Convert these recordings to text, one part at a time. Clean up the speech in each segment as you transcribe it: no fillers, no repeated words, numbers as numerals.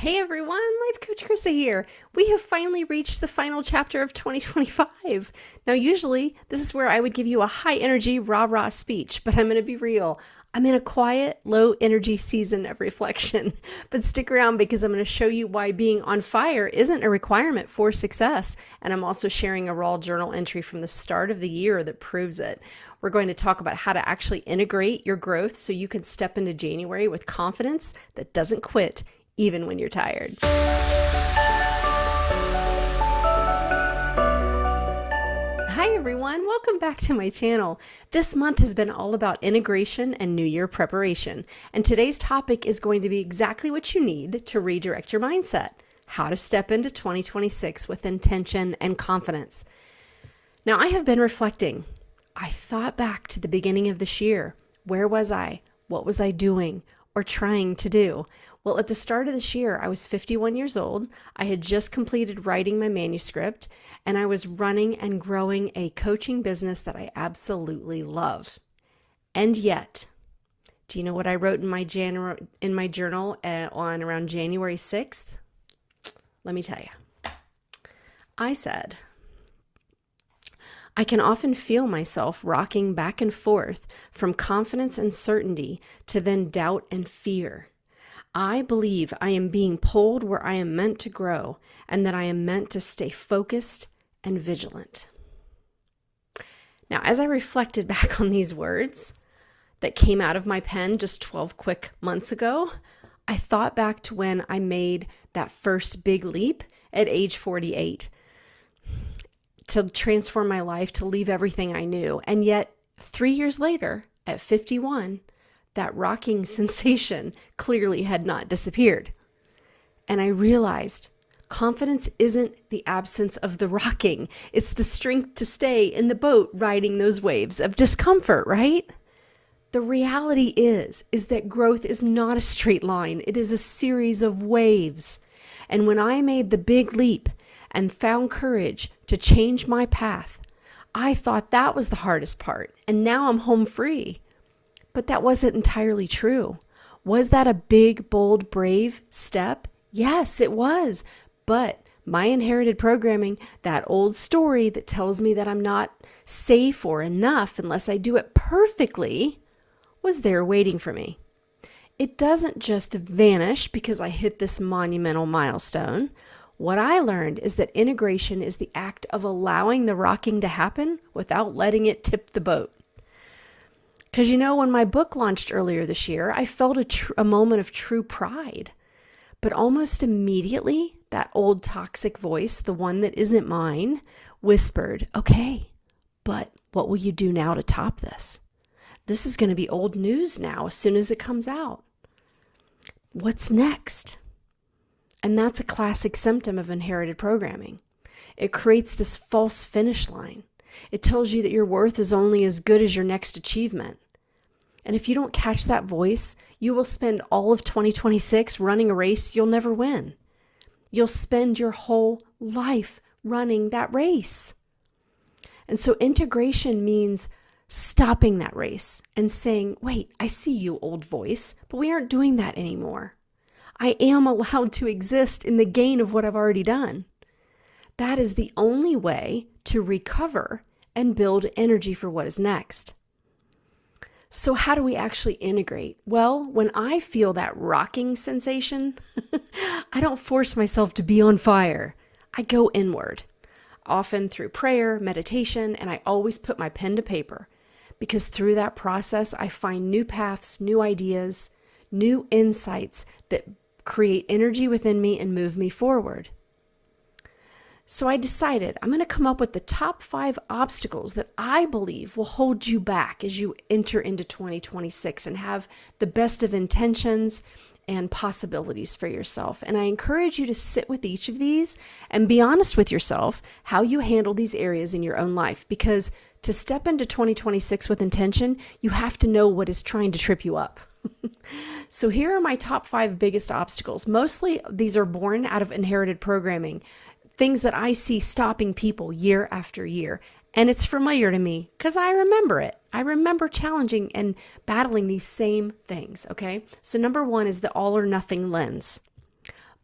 Hey everyone, Life Coach Carisa here. We have finally reached the final chapter of 2025. Now, usually this is where I would give you a high energy, rah-rah speech, but I'm going to be real. I'm in a quiet, low energy season of reflection. But stick around because I'm going to show you why being on fire isn't a requirement for success. And I'm also sharing a raw journal entry from the start of the year that proves it. We're going to talk about how to actually integrate your growth so you can step into January with confidence that doesn't quit even when you're tired. Hi everyone, welcome back to my channel. This month has been all about integration and New Year preparation. And today's topic is going to be exactly what you need to redirect your mindset. How to step into 2026 with intention and confidence. Now, I have been reflecting. I thought back to the beginning of this year. Where was I? What was I doing or trying to do? Well, at the start of this year, I was 51 years old. I had just completed writing my manuscript, and I was running and growing a coaching business that I absolutely love. And yet, do you know what I wrote in my journal on around January 6th? Let me tell you. I said, I can often feel myself rocking back and forth from confidence and certainty to then doubt and fear. I believe I am being pulled where I am meant to grow and that I am meant to stay focused and vigilant. Now, as I reflected back on these words that came out of my pen just 12 quick months ago, I thought back to when I made that first big leap at age 48 to transform my life, to leave everything I knew. And yet 3 years later, at 51, that rocking sensation clearly had not disappeared. And I realized confidence isn't the absence of the rocking. It's the strength to stay in the boat riding those waves of discomfort, right? The reality is that growth is not a straight line. It is a series of waves. And when I made the big leap and found courage to change my path, I thought that was the hardest part. And now I'm home free. But that wasn't entirely true. Was that a big, bold, brave step? Yes, it was. But my inherited programming, that old story that tells me that I'm not safe or enough unless I do it perfectly, was there waiting for me. It doesn't just vanish because I hit this monumental milestone. What I learned is that integration is the act of allowing the rocking to happen without letting it tip the boat. Because when my book launched earlier this year, I felt a moment of true pride. But almost immediately, that old toxic voice, the one that isn't mine, whispered, okay, but what will you do now to top this? This is going to be old news now as soon as it comes out. What's next? And that's a classic symptom of inherited programming. It creates this false finish line. It tells you that your worth is only as good as your next achievement. And if you don't catch that voice, you will spend all of 2026 running a race you'll never win. You'll spend your whole life running that race. And so integration means stopping that race and saying, wait, I see you, old voice, but we aren't doing that anymore. I am allowed to exist in the gain of what I've already done. That is the only way to recover and build energy for what is next. So how do we actually integrate? Well, when I feel that rocking sensation, I don't force myself to be on fire. I go inward, often through prayer, meditation, and I always put my pen to paper because through that process, I find new paths, new ideas, new insights that create energy within me and move me forward. So I decided I'm going to come up with the top 5 obstacles that I believe will hold you back as you enter into 2026 and have the best of intentions and possibilities for yourself. And I encourage you to sit with each of these and be honest with yourself how you handle these areas in your own life. Because to step into 2026 with intention, you have to know what is trying to trip you up. So here are my top 5 biggest obstacles. Mostly these are born out of inherited programming. Things that I see stopping people year after year. And it's familiar to me because I remember it. I remember challenging and battling these same things, okay? So number one is the all or nothing lens.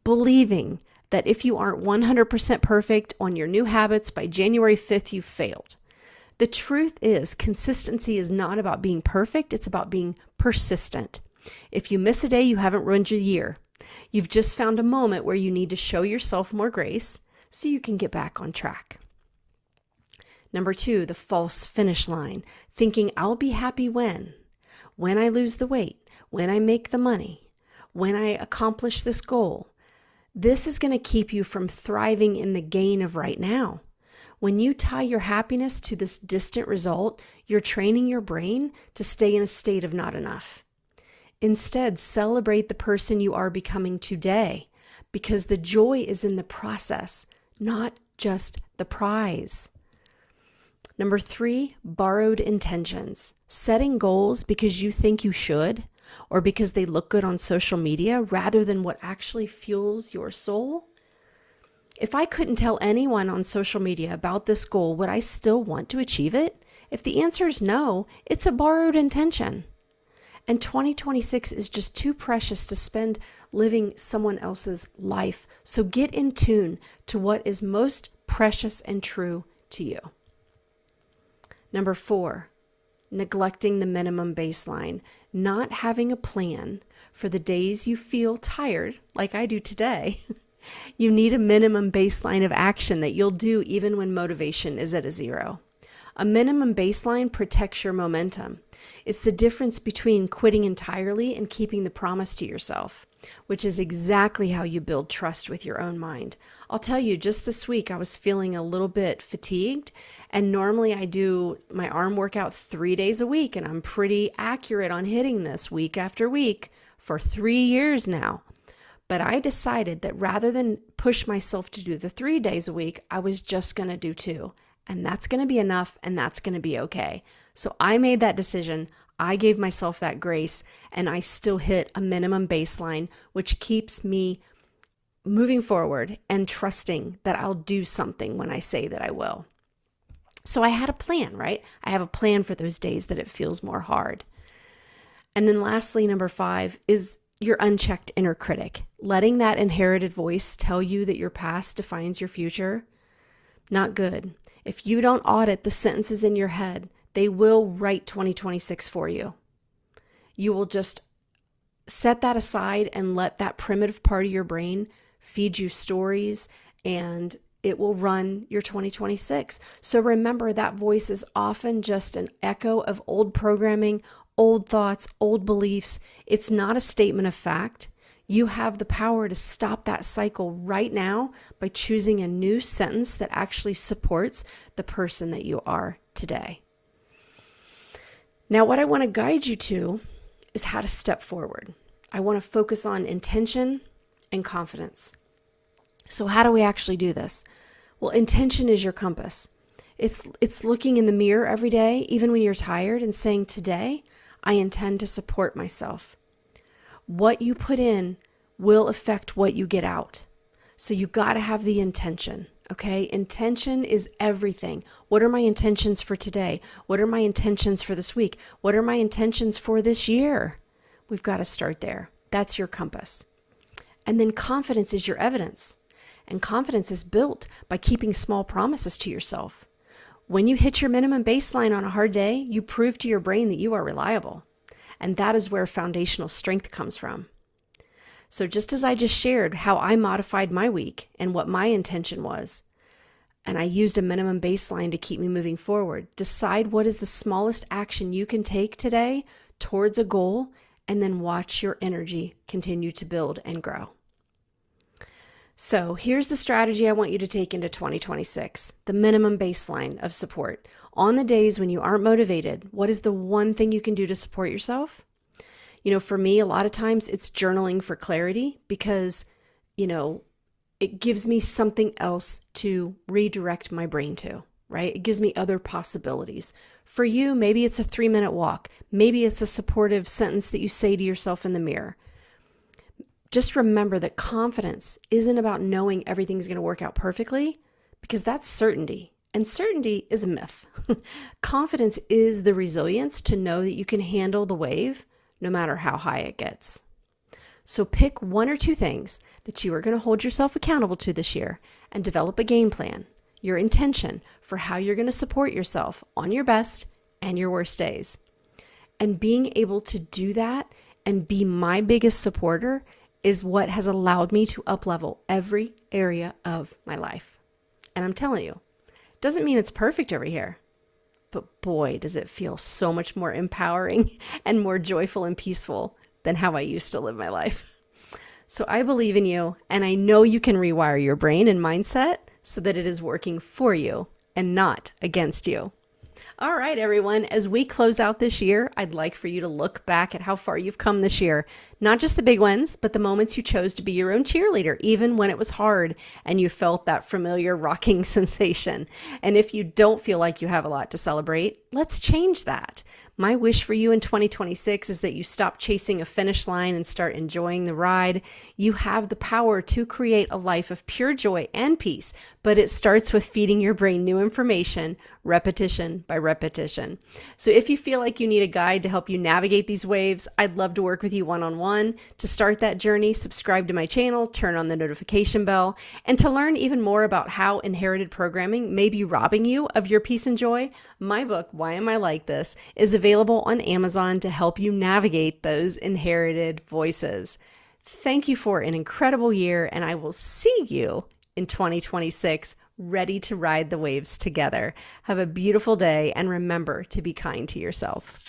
believing that if you aren't 100% perfect on your new habits by January 5th, you've failed. The truth is, consistency is not about being perfect, it's about being persistent. If you miss a day, you haven't ruined your year. You've just found a moment where you need to show yourself more grace so you can get back on track. Number 2, the false finish line, thinking I'll be happy when I lose the weight, when I make the money, when I accomplish this goal. This is going to keep you from thriving in the gain of right now. When you tie your happiness to this distant result, you're training your brain to stay in a state of not enough. Instead, celebrate the person you are becoming today, because the joy is in the process, not just the prize. Number 3, borrowed intentions. Setting goals because you think you should, or because they look good on social media, rather than what actually fuels your soul. If I couldn't tell anyone on social media about this goal, would I still want to achieve it? If the answer is no, it's a borrowed intention. And 2026 is just too precious to spend living someone else's life. So get in tune to what is most precious and true to you. Number 4, neglecting the minimum baseline, not having a plan for the days you feel tired, like I do today. You need a minimum baseline of action that you'll do even when motivation is at a 0. A minimum baseline protects your momentum. It's the difference between quitting entirely and keeping the promise to yourself, which is exactly how you build trust with your own mind. I'll tell you, just this week, I was feeling a little bit fatigued, and normally I do my arm workout 3 days a week, and I'm pretty accurate on hitting this week after week for 3 years now. But I decided that rather than push myself to do the 3 days a week, I was just going to do 2. And that's going to be enough, and that's going to be okay. So I made that decision. I gave myself that grace, and I still hit a minimum baseline, which keeps me moving forward and trusting that I'll do something when I say that I will. So I had a plan, right? I have a plan for those days that it feels more hard. And then lastly, number 5 is your unchecked inner critic. Letting that inherited voice tell you that your past defines your future, not good. If you don't audit the sentences in your head, they will write 2026 for you. You will just set that aside and let that primitive part of your brain feed you stories, and it will run your 2026. So remember, that voice is often just an echo of old programming, old thoughts, old beliefs. It's not a statement of fact. You have the power to stop that cycle right now by choosing a new sentence that actually supports the person that you are today. Now, what I want to guide you to is how to step forward. I want to focus on intention and confidence. So how do we actually do this? Well, intention is your compass. It's looking in the mirror every day, even when you're tired, and saying, today, I intend to support myself. What you put in will affect what you get out. So you got to have the intention, okay? Intention is everything. What are my intentions for today? What are my intentions for this week? What are my intentions for this year? We've got to start there. That's your compass. And then confidence is your evidence. And confidence is built by keeping small promises to yourself. When you hit your minimum baseline on a hard day, you prove to your brain that you are reliable. And that is where foundational strength comes from. So just as I just shared how I modified my week and what my intention was, and I used a minimum baseline to keep me moving forward, decide what is the smallest action you can take today towards a goal, and then watch your energy continue to build and grow. So here's the strategy I want you to take into 2026, the minimum baseline of support. On the days when you aren't motivated, what is the one thing you can do to support yourself? For me, a lot of times it's journaling for clarity because, it gives me something else to redirect my brain to, right? It gives me other possibilities. For you, maybe it's a 3-minute walk. Maybe it's a supportive sentence that you say to yourself in the mirror. Just remember that confidence isn't about knowing everything's going to work out perfectly, because that's certainty. And certainty is a myth. Confidence is the resilience to know that you can handle the wave no matter how high it gets. So pick one or two things that you are going to hold yourself accountable to this year and develop a game plan, your intention for how you're going to support yourself on your best and your worst days. And being able to do that and be my biggest supporter is what has allowed me to up-level every area of my life. And I'm telling you, it doesn't mean it's perfect over here, but boy, does it feel so much more empowering and more joyful and peaceful than how I used to live my life. So I believe in you, and I know you can rewire your brain and mindset so that it is working for you and not against you. All right, everyone, as we close out this year, I'd like for you to look back at how far you've come this year. Not just the big ones, but the moments you chose to be your own cheerleader, even when it was hard and you felt that familiar rocking sensation. And if you don't feel like you have a lot to celebrate, let's change that. My wish for you in 2026 is that you stop chasing a finish line and start enjoying the ride. You have the power to create a life of pure joy and peace, but it starts with feeding your brain new information, repetition by repetition. So if you feel like you need a guide to help you navigate these waves, I'd love to work with you one-on-one. To start that journey, subscribe to my channel, turn on the notification bell, and to learn even more about how inherited programming may be robbing you of your peace and joy, my book, Why Am I Like This?, is available on Amazon to help you navigate those inherited voices. Thank you for an incredible year, and I will see you in 2026, ready to ride the waves together. Have a beautiful day, and remember to be kind to yourself.